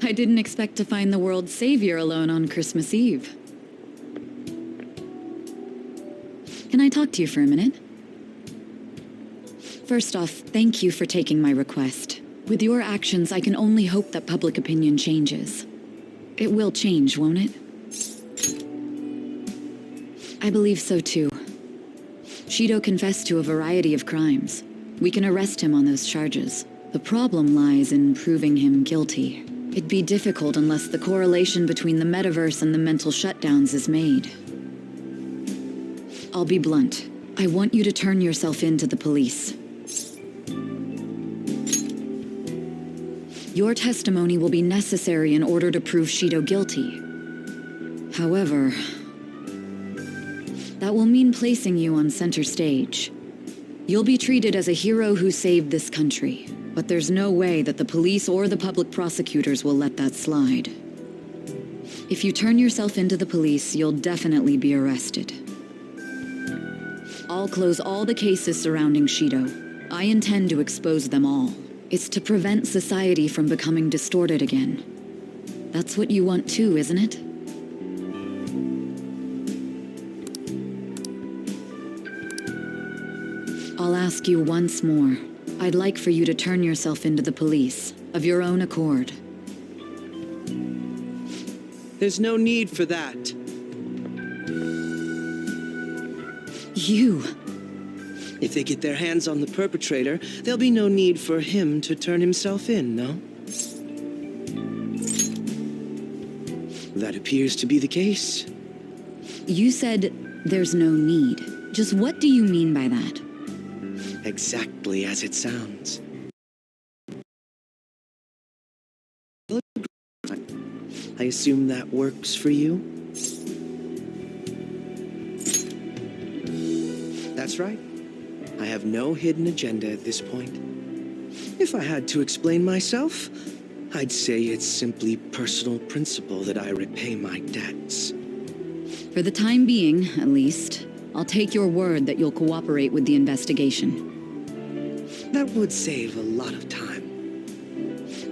I didn't expect to find the world's savior alone on Christmas Eve. Can I talk to you for a minute? First off, thank you for taking my request. With your actions, I can only hope that public opinion changes. It will change, won't it? I believe so too. Shido confessed to a variety of crimes. We can arrest him on those charges. The problem lies in proving him guilty. It'd be difficult unless the correlation between the metaverse and the mental shutdowns is made. I'll be blunt. I want you to turn yourself in to the police. Your testimony will be necessary in order to prove Shido guilty. However, that will mean placing you on center stage. You'll be treated as a hero who saved this country, but there's no way that the police or the public prosecutors will let that slide. If you turn yourself into the police, you'll definitely be arrested. I'll close all the cases surrounding Shido. I intend to expose them all. It's to prevent society from becoming distorted again. That's what you want too, isn't it? I'll ask you once more. I'd like for you to turn yourself into the police, of your own accord. There's no need for that. You! If they get their hands on the perpetrator, there'll be no need for him to turn himself in, no? That appears to be the case. You said there's no need. Just what do you mean by that? Exactly as it sounds. I assume that works for you? That's right. I have no hidden agenda at this point. If I had to explain myself, I'd say it's simply personal principle that I repay my debts. For the time being, at least, I'll take your word that you'll cooperate with the investigation. That would save a lot of time.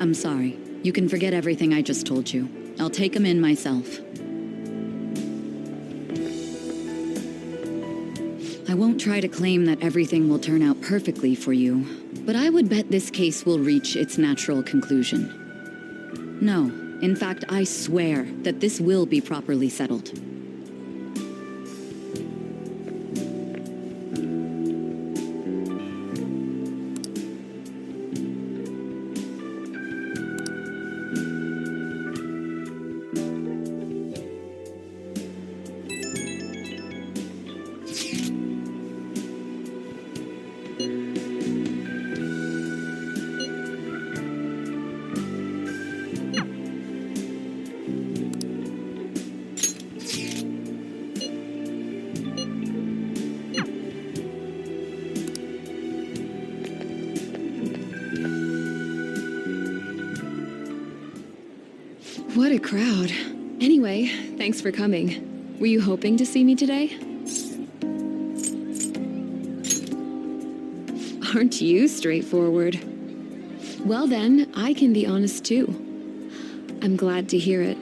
I'm sorry. You can forget everything I just told you. I'll take him in myself. I won't try to claim that everything will turn out perfectly for you, but I would bet this case will reach its natural conclusion. No, in fact, I swear that this will be properly settled. What a crowd. Anyway, thanks for coming. Were you hoping to see me today? Aren't you straightforward? Well then, I can be honest too. I'm glad to hear it.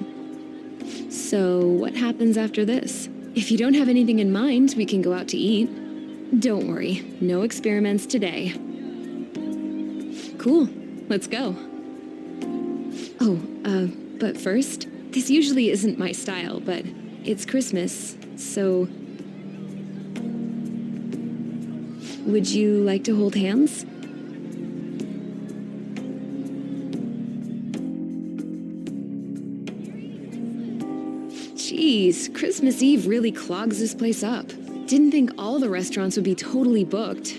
So, what happens after this? If you don't have anything in mind, we can go out to eat. Don't worry, no experiments today. Cool, let's go. Oh, but first, this usually isn't my style, but it's Christmas, so... Would you like to hold hands? Jeez, Christmas Eve really clogs this place up. Didn't think all the restaurants would be totally booked.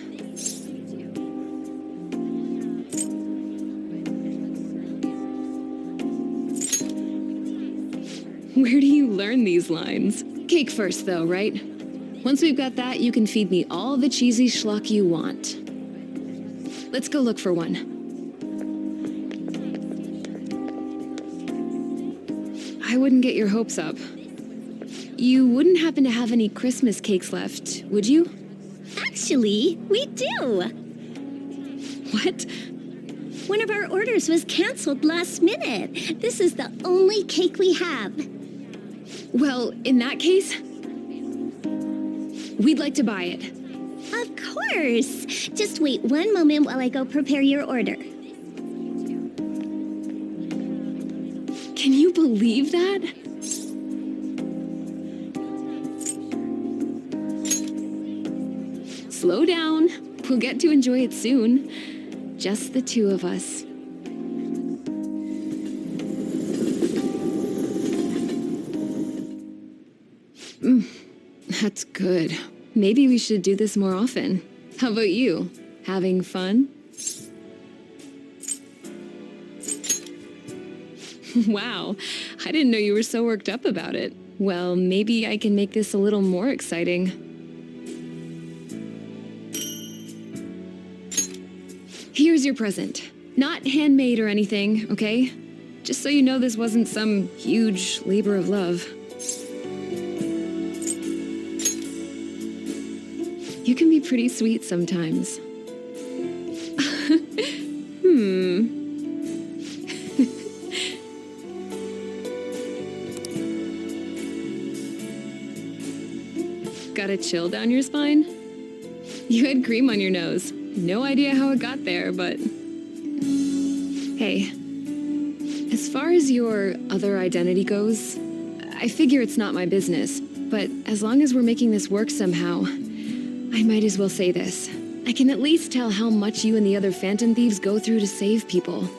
Where do you learn these lines? Cake first, though, right? Once we've got that, you can feed me all the cheesy schlock you want. Let's go look for one. I wouldn't get your hopes up. You wouldn't happen to have any Christmas cakes left, would you? Actually, we do. What? One of our orders was canceled last minute. This is the only cake we have. Well, in that case, we'd like to buy it. Of course. Just wait one moment while I go prepare your order. Can you believe that? Slow down. We'll get to enjoy it soon. Just the two of us. That's good. Maybe we should do this more often. How about you? Having fun? Wow, I didn't know you were so worked up about it. Well, maybe I can make this a little more exciting. Here's your present. Not handmade or anything, okay? Just so you know this wasn't some huge labor of love. You can be pretty sweet sometimes. Got a chill down your spine? You had cream on your nose. No idea how it got there, but... Hey, as far as your other identity goes, I figure it's not my business, but as long as we're making this work somehow, I might as well say this. I can at least tell how much you and the other Phantom Thieves go through to save people.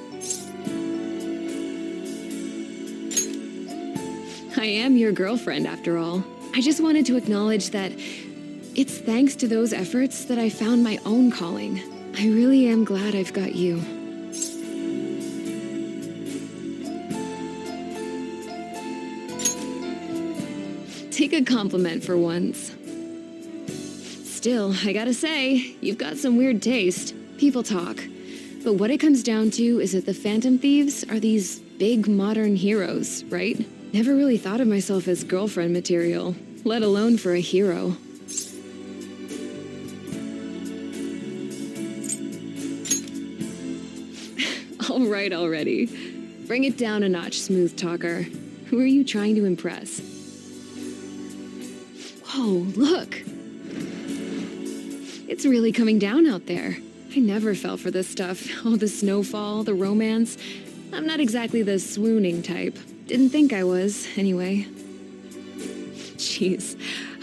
I am your girlfriend, after all. I just wanted to acknowledge that it's thanks to those efforts that I found my own calling. I really am glad I've got you. Take a compliment for once. Still, I gotta say, you've got some weird taste. People talk. But what it comes down to is that the Phantom Thieves are these big modern heroes, right? Never really thought of myself as girlfriend material, let alone for a hero. All right already. Bring it down a notch, smooth talker. Who are you trying to impress? Whoa, look! It's really coming down out there. I never fell for this stuff. All the snowfall, the romance. I'm not exactly the swooning type. Didn't think I was, anyway. Jeez,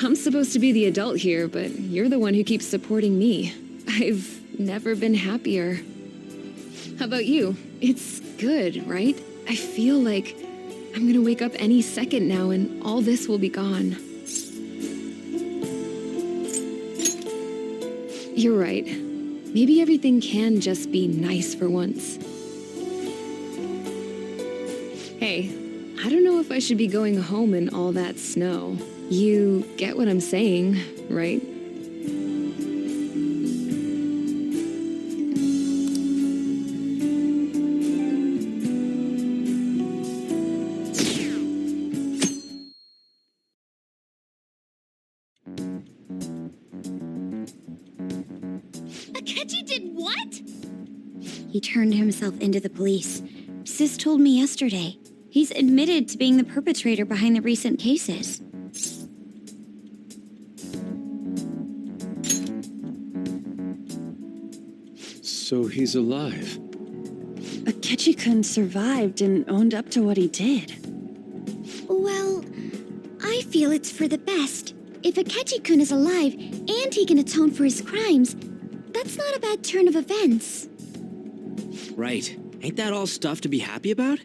I'm supposed to be the adult here, but you're the one who keeps supporting me. I've never been happier. How about you? It's good, right? I feel like I'm gonna wake up any second now and all this will be gone. You're right. Maybe everything can just be nice for once. Hey, I don't know if I should be going home in all that snow. You get what I'm saying, right? Akechi did what? He turned himself into the police. Sis told me yesterday. He's admitted to being the perpetrator behind the recent cases. So he's alive. Akechi-kun survived and owned up to what he did. Well, I feel it's for the best. If Akechi-kun is alive and he can atone for his crimes, that's not a bad turn of events. Right. Ain't that all stuff to be happy about?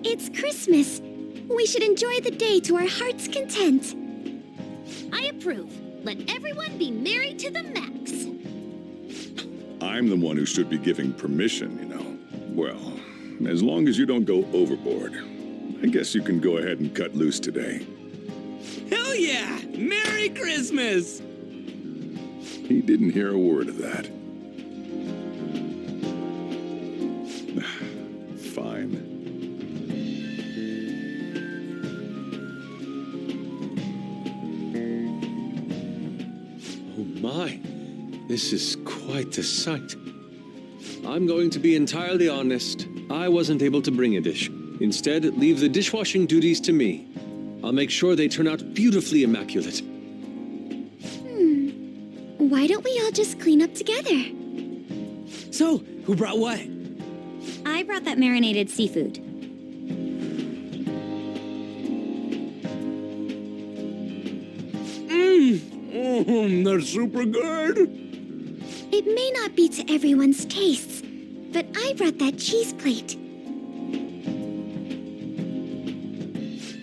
It's Christmas. We should enjoy the day to our heart's content. I approve. Let everyone be merry to the max. I'm the one who should be giving permission, you know. Well, as long as you don't go overboard, I guess you can go ahead and cut loose today. Hell yeah! Merry Christmas! He didn't hear a word of that. Fine. Oh my, this is quite a sight. I'm going to be entirely honest. I wasn't able to bring a dish. Instead, leave the dishwashing duties to me. I'll make sure they turn out beautifully immaculate. Why don't we all just clean up together? So, who brought what? I brought that marinated seafood. They're super good. It may not be to everyone's tastes, but I brought that cheese plate.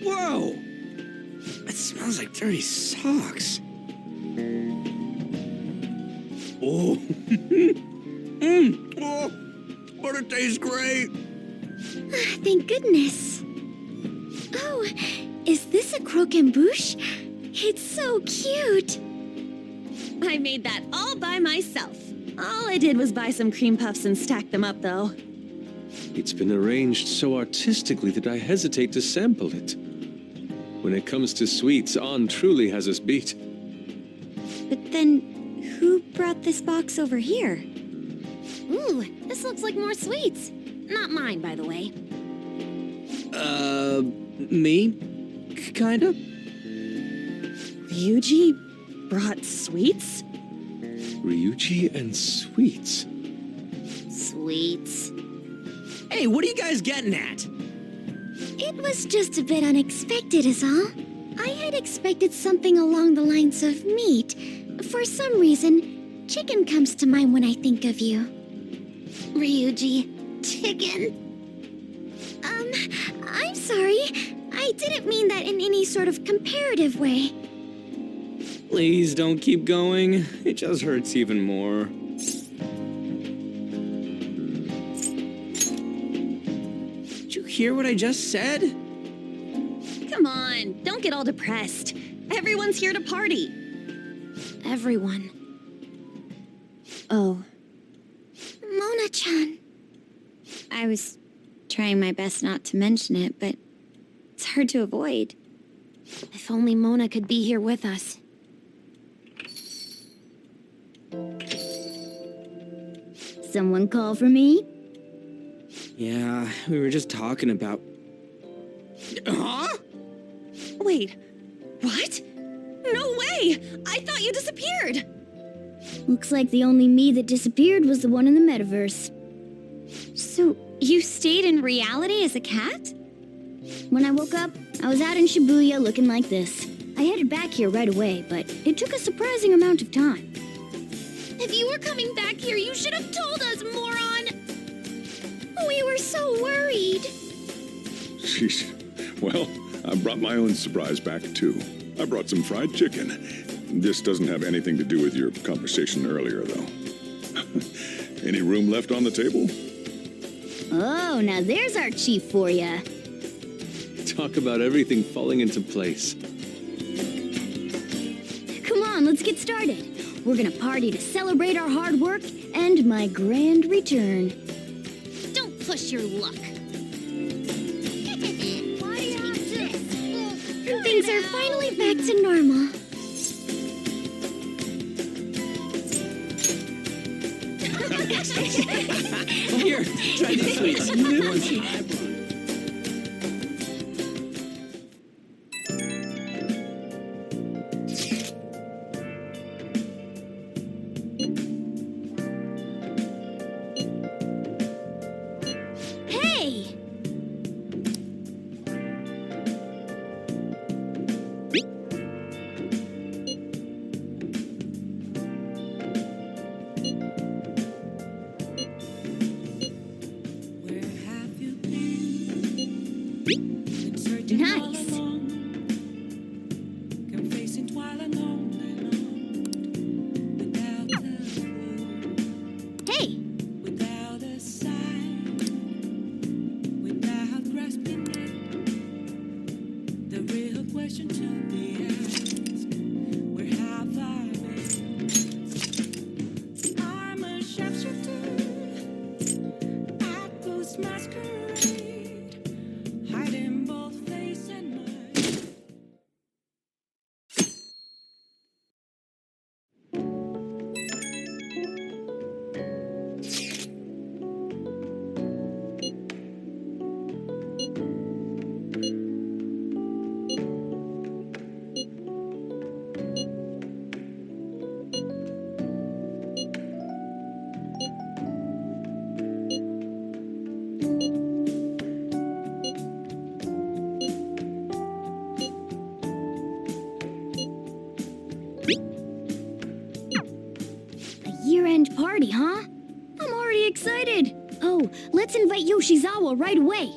Whoa! It smells like dirty socks. Oh. Oh, but it tastes great. Thank goodness. Oh, is this a croquembouche? It's so cute. I made that all by myself. All I did was buy some cream puffs and stack them up, though. It's been arranged so artistically that I hesitate to sample it. When it comes to sweets, Ann truly has us beat. But then, who brought this box over here? Ooh, this looks like more sweets. Not mine, by the way. Me? Kinda? Ryuji brought sweets? Ryuji and sweets. Sweets. Hey, what are you guys getting at? It was just a bit unexpected is all. I had expected something along the lines of meat. For some reason, chicken comes to mind when I think of you. Ryuji, chicken? I'm sorry. I didn't mean that in any sort of comparative way. Please don't keep going. It just hurts even more. Did you hear what I just said? Come on, don't get all depressed. Everyone's here to party. Everyone. Oh, Mona-chan. I was trying my best not to mention it, but it's hard to avoid. If only Mona could be here with us. Someone call for me? Yeah, we were just talking about... Huh? wait. What? No way! I thought you disappeared! Looks like the only me that disappeared was the one in the metaverse. So, you stayed in reality as a cat? When I woke up, I was out in Shibuya looking like this. I headed back here right away, but it took a surprising amount of time. If you were coming back here, you should have told us, moron! We were so worried. Sheesh. Well, I brought my own surprise back, too. I brought some fried chicken. This doesn't have anything to do with your conversation earlier, though. Any room left on the table? Oh, now there's our chief for ya. Talk about everything falling into place. Come on, let's get started. We're gonna party to celebrate our hard work and my grand return. Don't push your luck. Things are finally back to normal. Here, try the sweets. Hey! Nice. Hey! Masquerade, hiding both face and mind. party, huh? I'm already excited. Oh, let's invite Yoshizawa right away.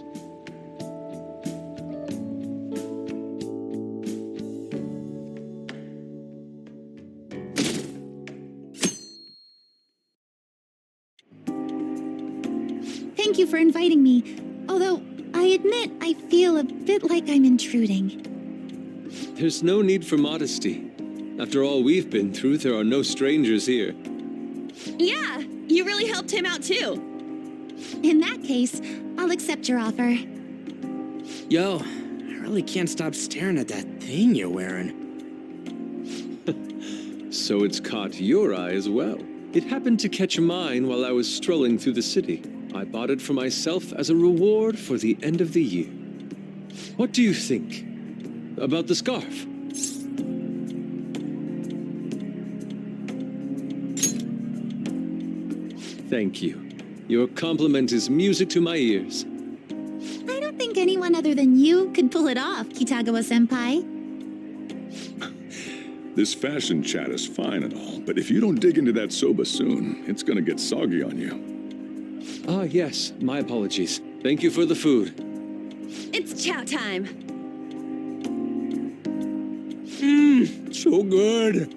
Thank you for inviting me. Although, I admit I feel a bit like I'm intruding. There's no need for modesty. After all we've been through, there are no strangers here. Yeah, you really helped him out too. In that case, I'll accept your offer. Yo, I really can't stop staring at that thing you're wearing. So it's caught your eye as well. It happened to catch mine while I was strolling through the city. I bought it for myself as a reward for the end of the year. What do you think about the scarf? Thank you. Your compliment is music to my ears. I don't think anyone other than you could pull it off, Kitagawa-senpai. This fashion chat is fine and all, but if you don't dig into that soba soon, it's gonna get soggy on you. Ah, yes. My apologies. Thank you for the food. It's chow time. So good.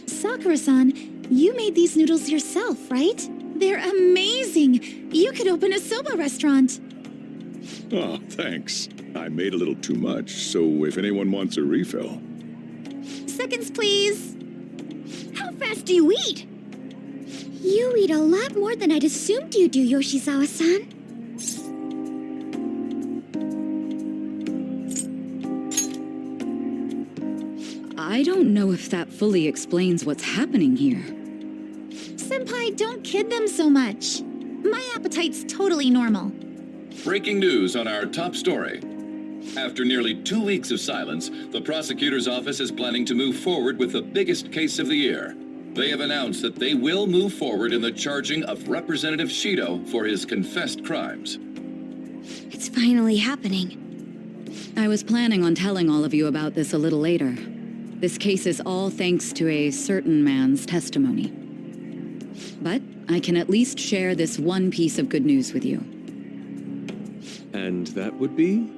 Sakura-san, you made these noodles yourself, right? They're amazing! You could open a soba restaurant. Oh, thanks. I made a little too much, so if anyone wants a refill. Seconds, please. How fast do you eat? You eat a lot more than I'd assumed you do, Yoshizawa-san. I don't know if that fully explains what's happening here. Senpai, don't kid them so much. My appetite's totally normal. Breaking news on our top story. After nearly 2 weeks of silence, the prosecutor's office is planning to move forward with the biggest case of the year. They have announced that they will move forward in the charging of Representative Shido for his confessed crimes. It's finally happening. I was planning on telling all of you about this a little later. This case is all thanks to a certain man's testimony. But I can at least share this one piece of good news with you. And that would be?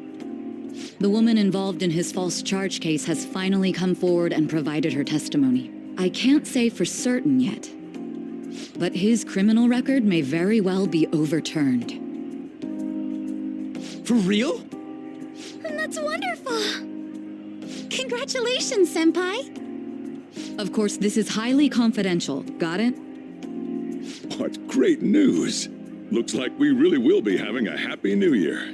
The woman involved in his false charge case has finally come forward and provided her testimony. I can't say for certain yet, but his criminal record may very well be overturned. For real? And that's wonderful! Congratulations, Senpai! Of course, this is highly confidential. Got it? What great news! Looks like we really will be having a happy new year.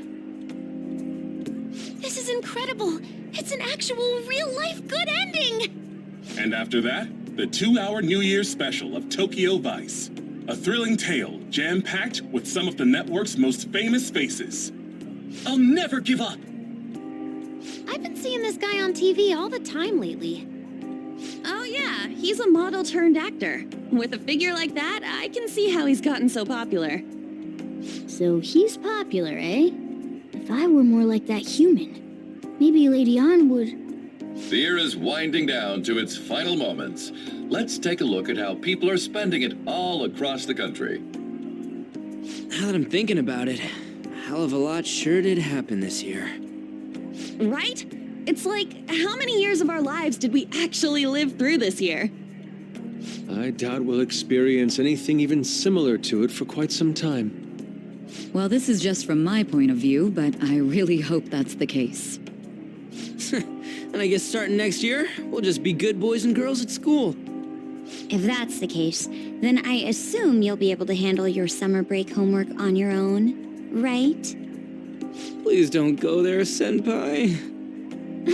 This is incredible! It's an actual, real-life good ending! And after that, the 2-hour New Year's special of Tokyo Vice. A thrilling tale, jam-packed with some of the network's most famous faces. I'll never give up! I've been seeing this guy on TV all the time lately. Oh yeah, he's a model turned actor. With a figure like that, I can see how he's gotten so popular. So he's popular, eh? If I were more like that human, maybe Lady Ann would... The year is winding down to its final moments. Let's take a look at how people are spending it all across the country. Now that I'm thinking about it, a hell of a lot sure did happen this year. Right? It's like, how many years of our lives did we actually live through this year? I doubt we'll experience anything even similar to it for quite some time. Well, this is just from my point of view, but I really hope that's the case. And I guess starting next year, we'll just be good boys and girls at school. If that's the case, then I assume you'll be able to handle your summer break homework on your own, right? Please don't go there, Senpai.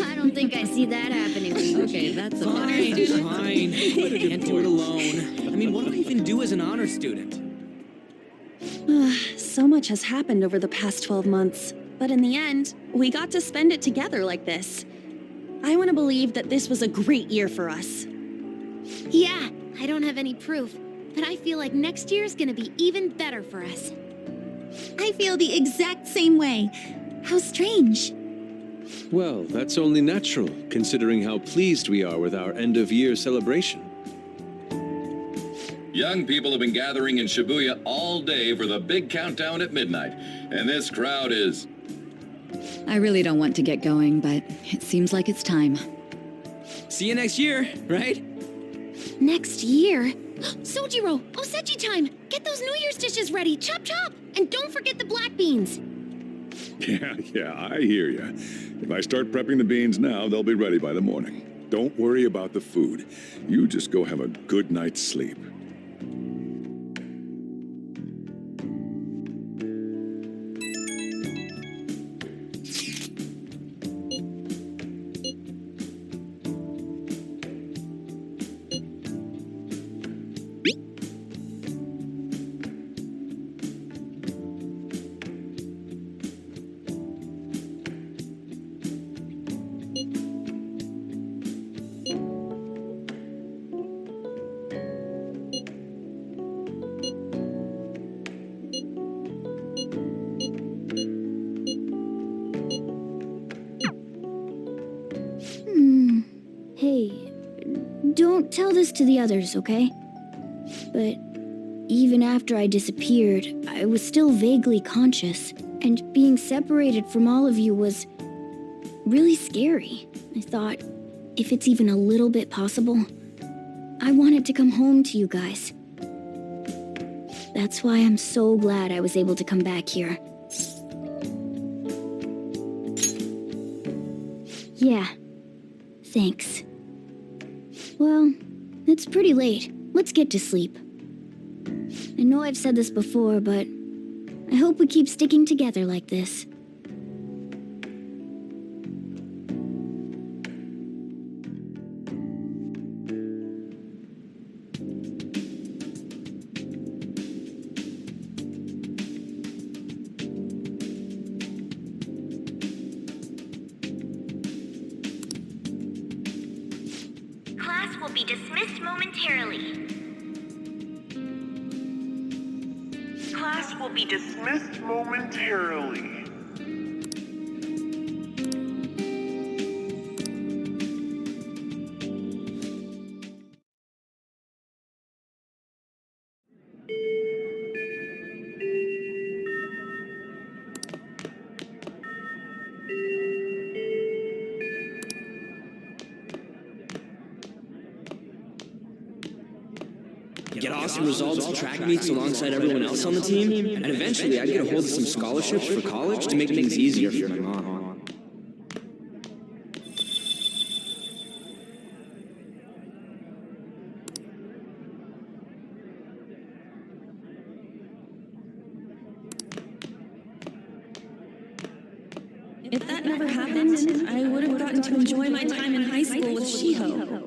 I don't think I see that happening. Okay, that's a Fine. Can't do it alone. I mean, what do I even do as an honor student? So much has happened over the past 12 months. But in the end, we got to spend it together like this. I want to believe that this was a great year for us. Yeah, I don't have any proof, but I feel like next year's gonna be even better for us. I feel the exact same way. How strange. Well, that's only natural, considering how pleased we are with our end-of-year celebration. Young people have been gathering in Shibuya all day for the big countdown at midnight, and this crowd is... I really don't want to get going, but it seems like it's time. See you next year, right? Next year? Sojiro! Osechi time! Get those New Year's dishes ready! Chop chop! And don't forget the black beans! Yeah, I hear ya. If I start prepping the beans now, they'll be ready by the morning. Don't worry about the food. You just go have a good night's sleep. Hey, don't tell this to the others, okay? But even after I disappeared, I was still vaguely conscious, and being separated from all of you was really scary. I thought, if it's even a little bit possible, I wanted to come home to you guys. That's why I'm so glad I was able to come back here. Yeah, thanks. Well, it's pretty late. Let's get to sleep. I know I've said this before, but I hope we keep sticking together like this. Class will be dismissed momentarily. Class will be dismissed momentarily. Get awesome results at track meets alongside everyone else on the team, and eventually I'd get a hold of some scholarships for college to make things easier for my mom. If that never happened, I would have gotten to enjoy my time in high school with Shiho.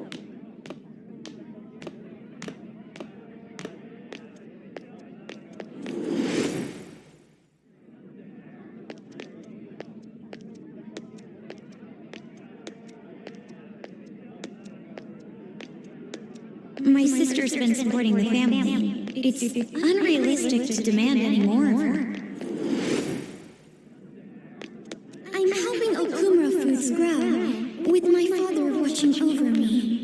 My sister's been supporting the family. It's unrealistic to demand any more of her. I'm helping Okumura Foods grow, with my father watching over me.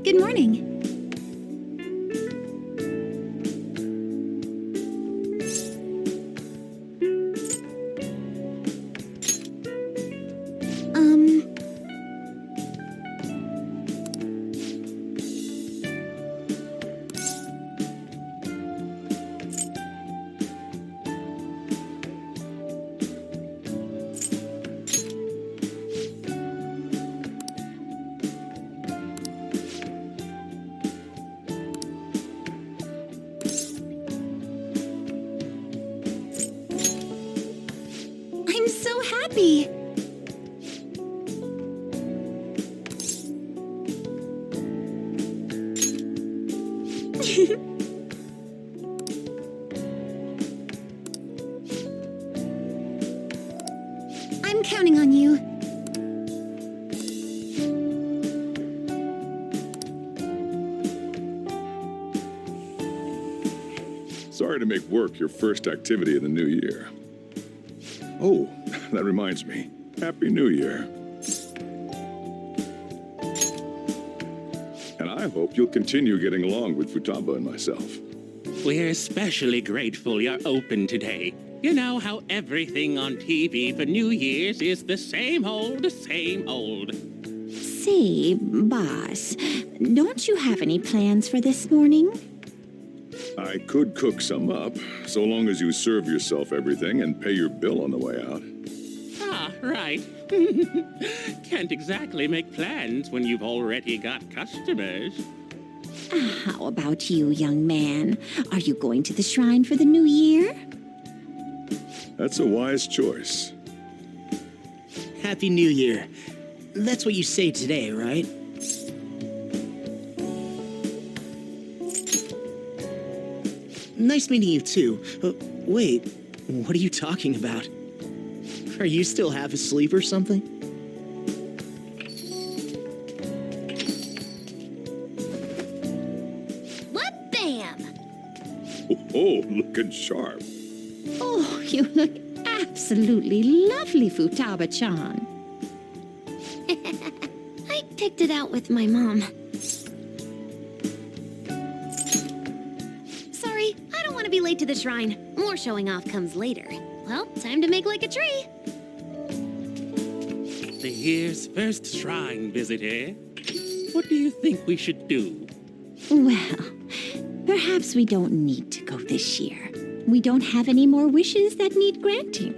Good morning. I'm counting on you. Sorry to make work your first activity of the new year. Oh, that reminds me. Happy New Year. And I hope you'll continue getting along with Futaba and myself. We're especially grateful you're open today. You know how everything on TV for New Year's is the same old, same old. Say, boss, don't you have any plans for this morning? I could cook some up, so long as you serve yourself everything and pay your bill on the way out. Ah, right. Can't exactly make plans when you've already got customers. How about you, young man? Are you going to the shrine for the new year? That's a wise choice. Happy New Year. That's what you say today, right? Nice meeting you, too. Wait, what are you talking about? Are you still half asleep or something? What bam! Oh, looking sharp. Oh, you look absolutely lovely, Futaba-chan. I picked it out with my mom. Sorry, I don't want to be late to the shrine. More showing off comes later. Well, time to make like a tree. The year's first shrine visit, eh? What do you think we should do? Well, perhaps we don't need to go this year. We don't have any more wishes that need granting.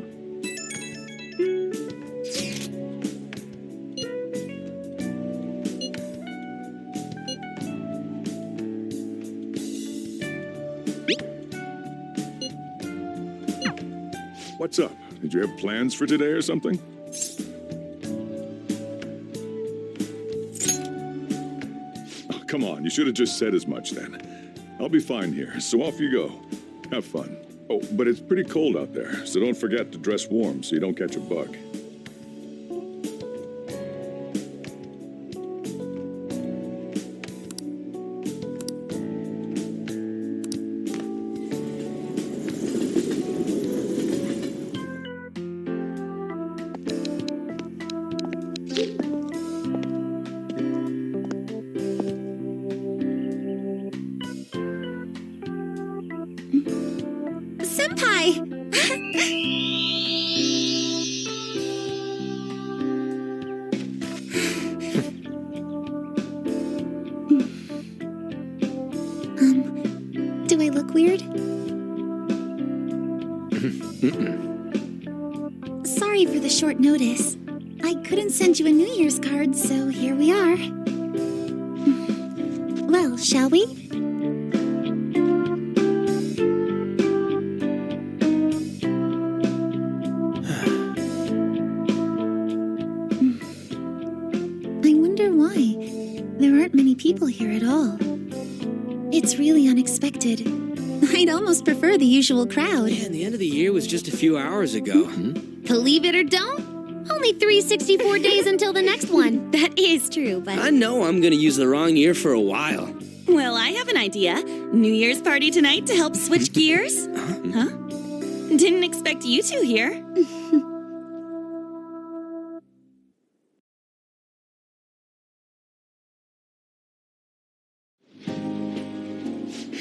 What's up? Did you have plans for today or something? Oh, come on, you should have just said as much then. I'll be fine here, so off you go. Have fun. Oh, but it's pretty cold out there, so don't forget to dress warm so you don't catch a bug. Do I look weird? Sorry for the short notice. I couldn't send you a New Year's card, so here we are. Well, shall we? I wonder why. There aren't many people here at all. It's really unexpected. I'd almost prefer the usual crowd. Man, the end of the year was just a few hours ago. Believe it or don't, only 364 days until the next one. That is true, but... I know I'm gonna use the wrong year for a while. Well, I have an idea. New Year's party tonight to help switch gears? Huh? Didn't expect you two here.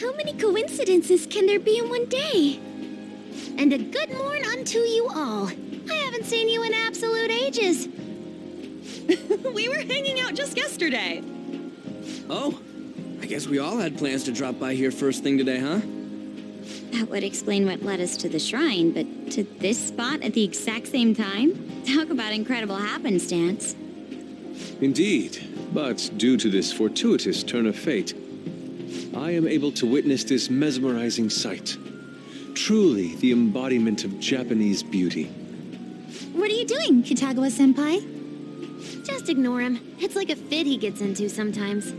How many coincidences can there be in one day? And a good morn unto you all. I haven't seen you in absolute ages. We were hanging out just yesterday. Oh, I guess we all had plans to drop by here first thing today, huh? That would explain what led us to the shrine, but to this spot at the exact same time? Talk about incredible happenstance. Indeed, but due to this fortuitous turn of fate, I am able to witness this mesmerizing sight. Truly the embodiment of Japanese beauty. What are you doing, Kitagawa-senpai? Just ignore him. It's like a fit he gets into sometimes.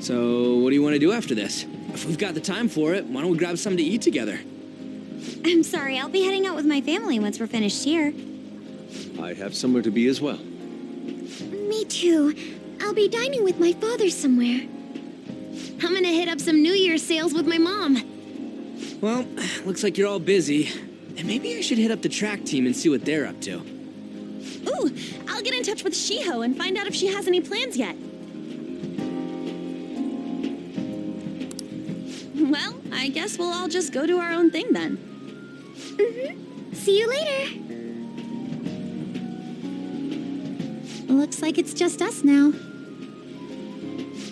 So, what do you want to do after this? If we've got the time for it, why don't we grab something to eat together? I'm sorry, I'll be heading out with my family once we're finished here. I have somewhere to be as well. Me too. I'll be dining with my father somewhere. I'm gonna hit up some New Year's sales with my mom. Well, looks like you're all busy. And maybe I should hit up the track team and see what they're up to. Ooh, I'll get in touch with Shiho and find out if she has any plans yet. Well, I guess we'll all just go do our own thing then. See you later. Looks like it's just us now.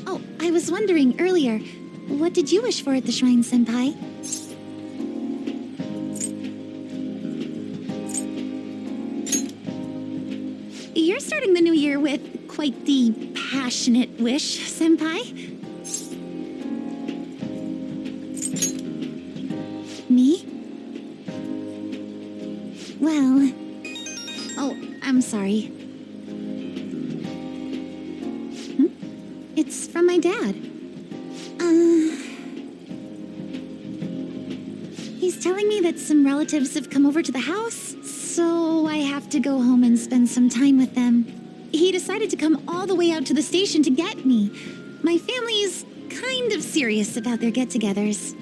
Oh, I was wondering earlier, what did you wish for at the shrine, Senpai? You're starting the new year with quite the passionate wish, Senpai. Me? Well... Oh, I'm sorry. It's from my dad. He's telling me that some relatives have come over to the house, so I have to go home and spend some time with them. He decided to come all the way out to the station to get me. My family's kind of serious about their get-togethers.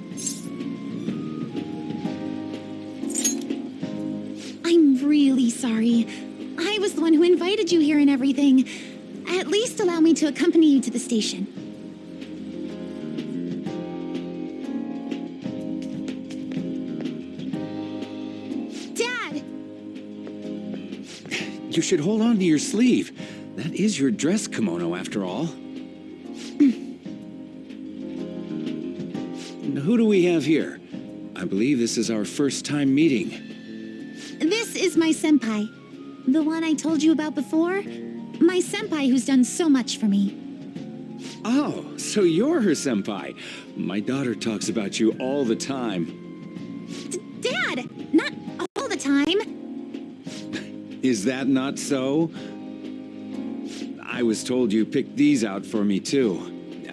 I'm really sorry. I was the one who invited you here and everything. At least allow me to accompany you to the station. Dad! You should hold on to your sleeve. That is your dress kimono, after all. Who do we have here? I believe this is our first time meeting. This is my senpai. The one I told you about before. My senpai who's done so much for me. Oh, so you're her senpai. My daughter talks about you all the time. Dad! Not all the time. Is that not so? I was told you picked these out for me, too.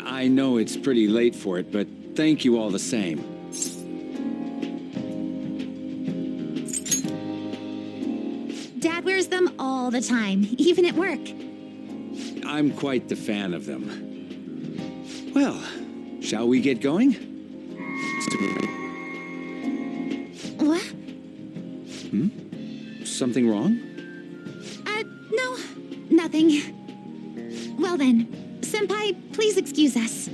I know it's pretty late for it, but thank you all the same. Dad wears them all the time, even at work. I'm quite the fan of them. Well, shall we get going? What? Something wrong? No, nothing. Well then, senpai, please excuse us.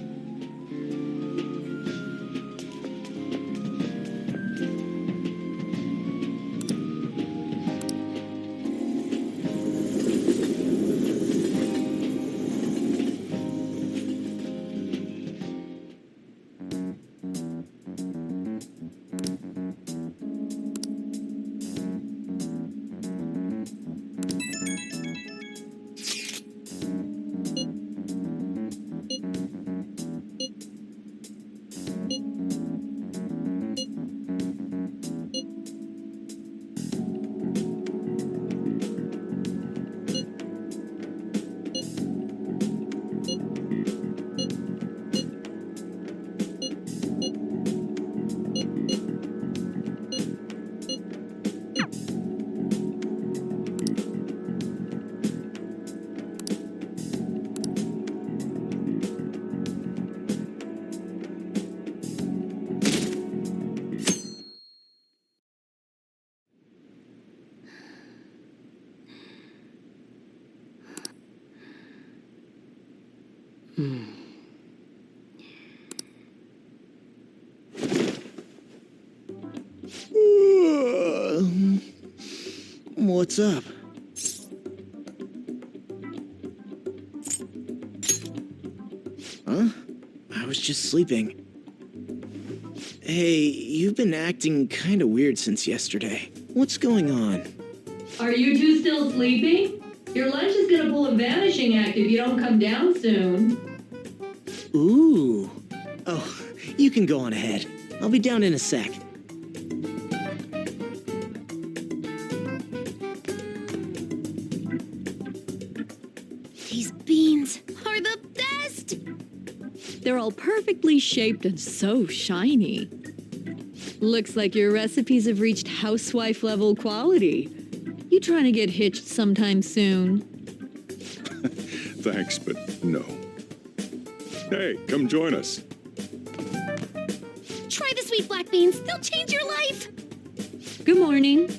What's up? Huh? I was just sleeping. Hey, you've been acting kind of weird since yesterday. What's going on? Are you two still sleeping? Your lunch is gonna pull a vanishing act if you don't come down soon. Ooh. Oh, you can go on ahead. I'll be down in a sec. These beans are the best! They're all perfectly shaped and so shiny. Looks like your recipes have reached housewife-level quality. You trying to get hitched sometime soon? Thanks, but no. Hey, come join us. Try the sweet black beans. They'll change your life. Good morning.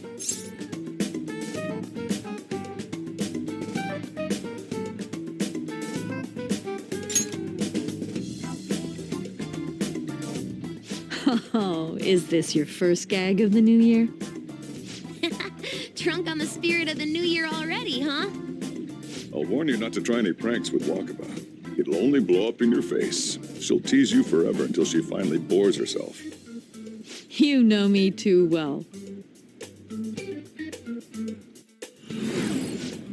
Oh, is this your first gag of the new year? Drunk on the spirit of the new year already, huh? I'll warn you not to try any pranks with Wakaba. It'll only blow up in your face. She'll tease you forever until she finally bores herself. You know me too well.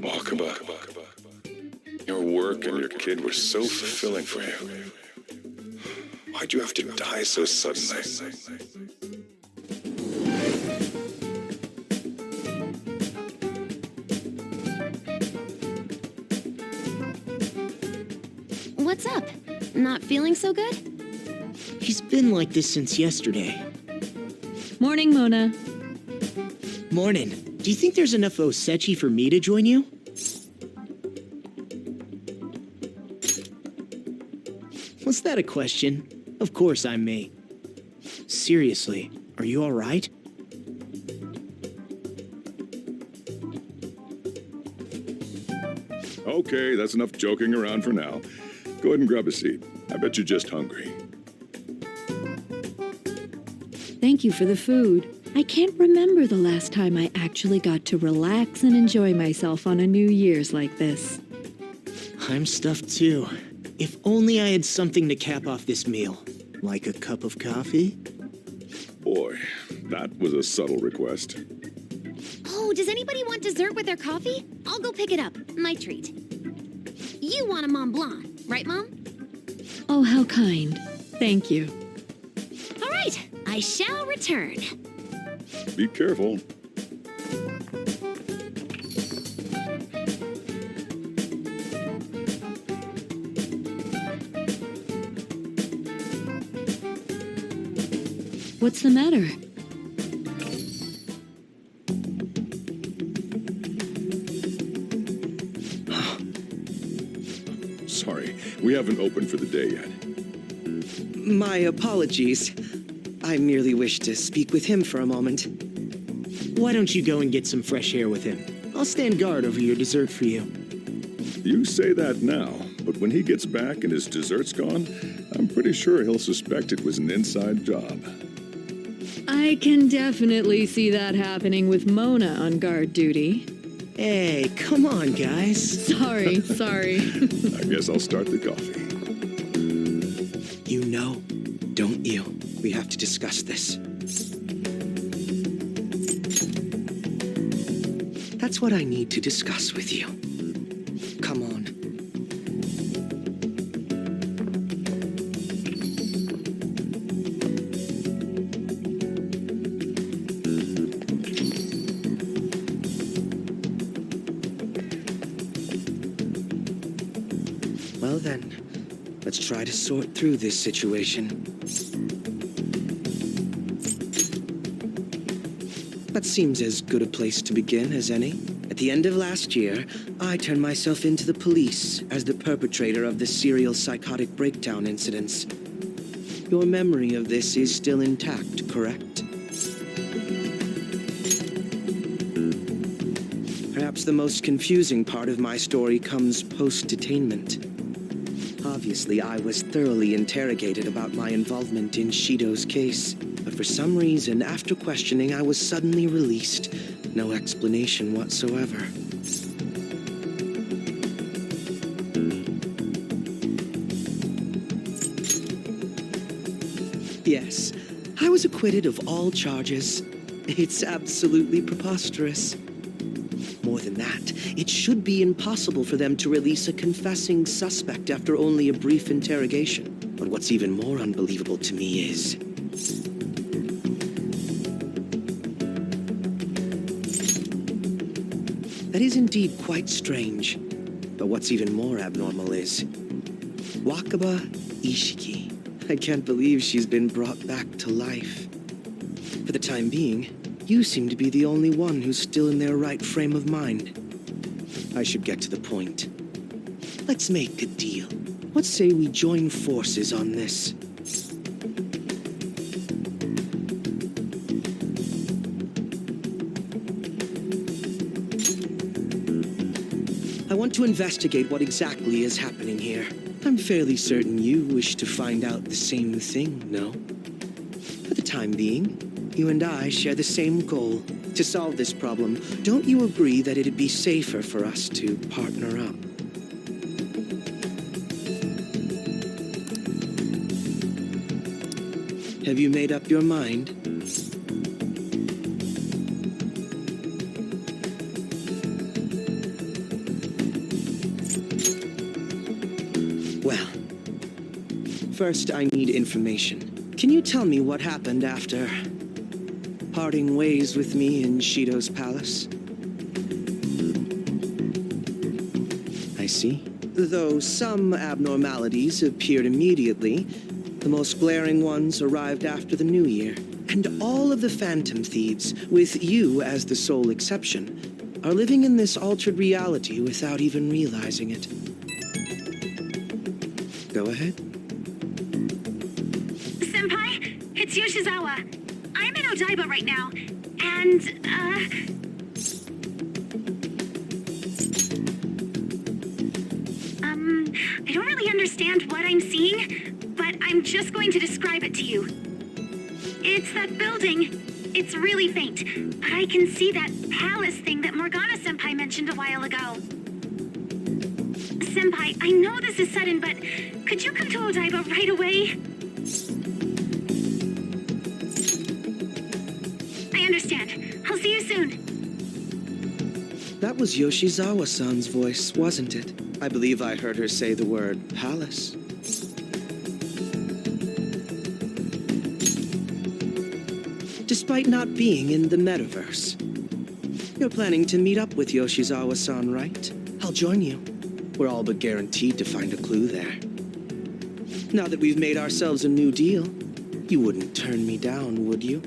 Wakaba, your work and your kid were so fulfilling for you. Why'd you have to die so suddenly? What's up? Not feeling so good? He's been like this since yesterday. Morning, Mona. Morning. Do you think there's enough Osechi for me to join you? Was that a question? Of course I'm me. Seriously, are you alright? Okay, that's enough joking around for now. Go ahead and grab a seat. I bet you're just hungry. Thank you for the food. I can't remember the last time I actually got to relax and enjoy myself on a New Year's like this. I'm stuffed too. If only I had something to cap off this meal. Like a cup of coffee? Boy, that was a subtle request. Oh, does anybody want dessert with their coffee? I'll go pick it up. My treat. You want a Mont Blanc, right, Mom? Oh, how kind. Thank you. All right, I shall return. Be careful. What's the matter? Sorry, we haven't opened for the day yet. My apologies. I merely wish to speak with him for a moment. Why don't you go and get some fresh air with him? I'll stand guard over your dessert for you. You say that now, but when he gets back and his dessert's gone, I'm pretty sure he'll suspect it was an inside job. I can definitely see that happening with Mona on guard duty. Hey, come on, guys. Sorry. I guess I'll start the coffee. You know, don't you? We have to discuss this. That's what I need to discuss with you. Come on. Well then, let's try to sort through this situation. That seems as good a place to begin as any. At the end of last year, I turned myself into the police as the perpetrator of the serial psychotic breakdown incidents. Your memory of this is still intact, correct? Perhaps the most confusing part of my story comes post-detainment. Obviously, I was thoroughly interrogated about my involvement in Shido's case, but for some reason, after questioning, I was suddenly released. No explanation whatsoever. Yes, I was acquitted of all charges. It's absolutely preposterous. More than that, it should be impossible for them to release a confessing suspect after only a brief interrogation. But what's even more unbelievable to me is... that is indeed quite strange. But what's even more abnormal is... Wakaba Ishiki. I can't believe she's been brought back to life. For the time being, you seem to be the only one who's still in their right frame of mind. I should get to the point. Let's make a deal. What say we join forces on this? I want to investigate what exactly is happening here. I'm fairly certain you wish to find out the same thing, no? For the time being, you and I share the same goal. To solve this problem, don't you agree that it'd be safer for us to partner up? Have you made up your mind? Well, first I need information. Can you tell me what happened after parting ways with me in Shido's palace? I see. Though some abnormalities appeared immediately, the most glaring ones arrived after the New Year. And all of the Phantom Thieves, with you as the sole exception, are living in this altered reality without even realizing it. Go ahead. Senpai, it's Yoshizawa. I'm in Odaiba right now, and, I don't really understand what I'm seeing, but I'm just going to describe it to you. It's that building. It's really faint, but I can see that palace thing that Morgana-senpai mentioned a while ago. Senpai, I know this is sudden, but could you come to Odaiba right away? I understand. I'll see you soon. That was Yoshizawa-san's voice, wasn't it? I believe I heard her say the word palace. Despite not being in the metaverse, you're planning to meet up with Yoshizawa-san, right? I'll join you. We're all but guaranteed to find a clue there. Now that we've made ourselves a new deal, you wouldn't turn me down, would you?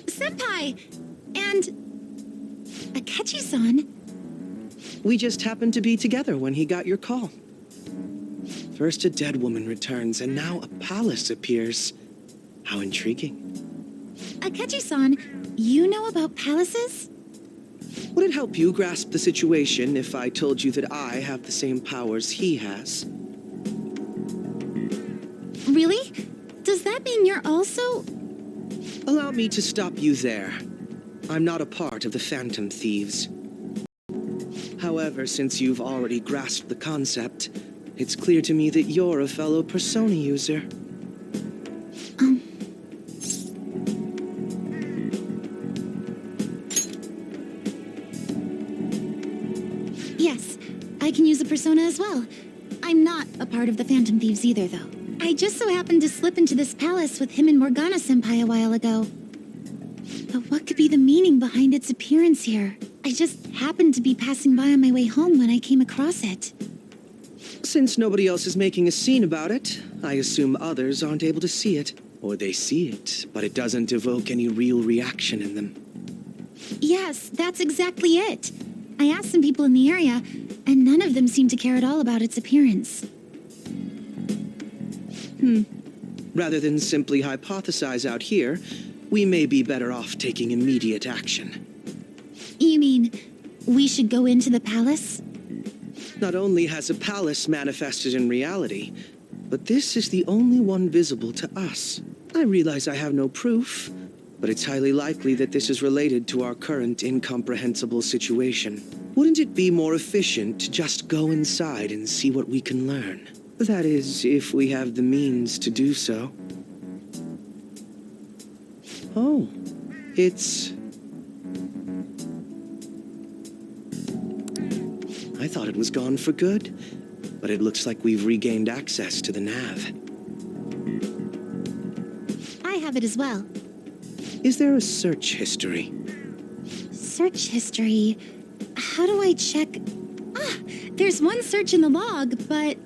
Senpai! And... Akechi-san? We just happened to be together when he got your call. First a dead woman returns, and now a palace appears. How intriguing. Akechi-san, you know about palaces? Would it help you grasp the situation if I told you that I have the same powers he has? Really? Does that mean you're also... Allow me to stop you there. I'm not a part of the Phantom Thieves. However, since you've already grasped the concept, it's clear to me that you're a fellow Persona user. Yes, I can use a Persona as well. I'm not a part of the Phantom Thieves either, though. I just so happened to slip into this palace with him and Morgana-senpai a while ago. But what could be the meaning behind its appearance here? I just happened to be passing by on my way home when I came across it. Since nobody else is making a scene about it, I assume others aren't able to see it. Or they see it, but it doesn't evoke any real reaction in them. Yes, that's exactly it. I asked some people in the area, and none of them seemed to care at all about its appearance. Rather than simply hypothesize out here, we may be better off taking immediate action. You mean, we should go into the palace? Not only has a palace manifested in reality, but this is the only one visible to us. I realize I have no proof, but it's highly likely that this is related to our current incomprehensible situation. Wouldn't it be more efficient to just go inside and see what we can learn? That is, if we have the means to do so. Oh, it's... I thought it was gone for good, but it looks like we've regained access to the nav. have it as well. Is there a search history? Search history. How do I check? Ah, there's one search in the log, but...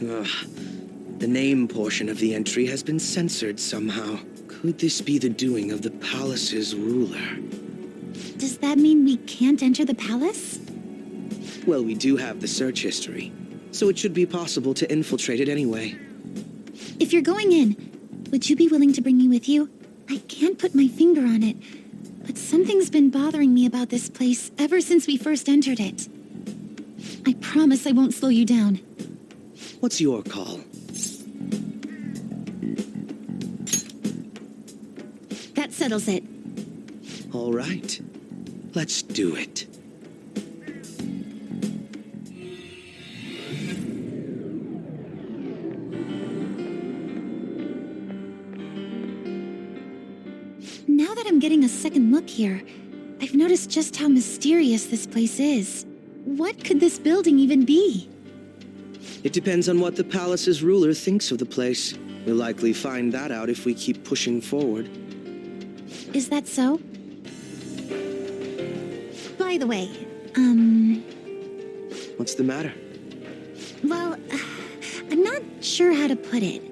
Ugh. The name portion of the entry has been censored somehow. Could this be the doing of the palace's ruler? Does that mean we can't enter the palace? Well, we do have the search history, so it should be possible to infiltrate it anyway. If you're going in, would you be willing to bring me with you? I can't put my finger on it, but something's been bothering me about this place ever since we first entered it. I promise I won't slow you down. What's your call? That settles it. All right. Let's do it. Now that I'm getting a second look here, I've noticed just how mysterious this place is. What could this building even be? It depends on what the palace's ruler thinks of the place. We'll likely find that out if we keep pushing forward. Is that so? By the way, What's the matter? well, I'm not sure how to put it.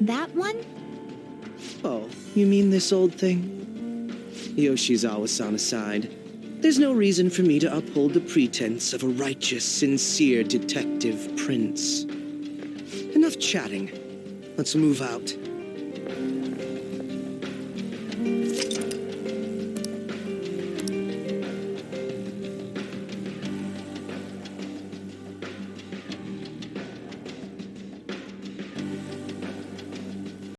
That one? Oh, you mean this old thing? Yoshizawa-san aside, there's no reason for me to uphold the pretense of a righteous, sincere detective prince. Enough chatting. Let's move out.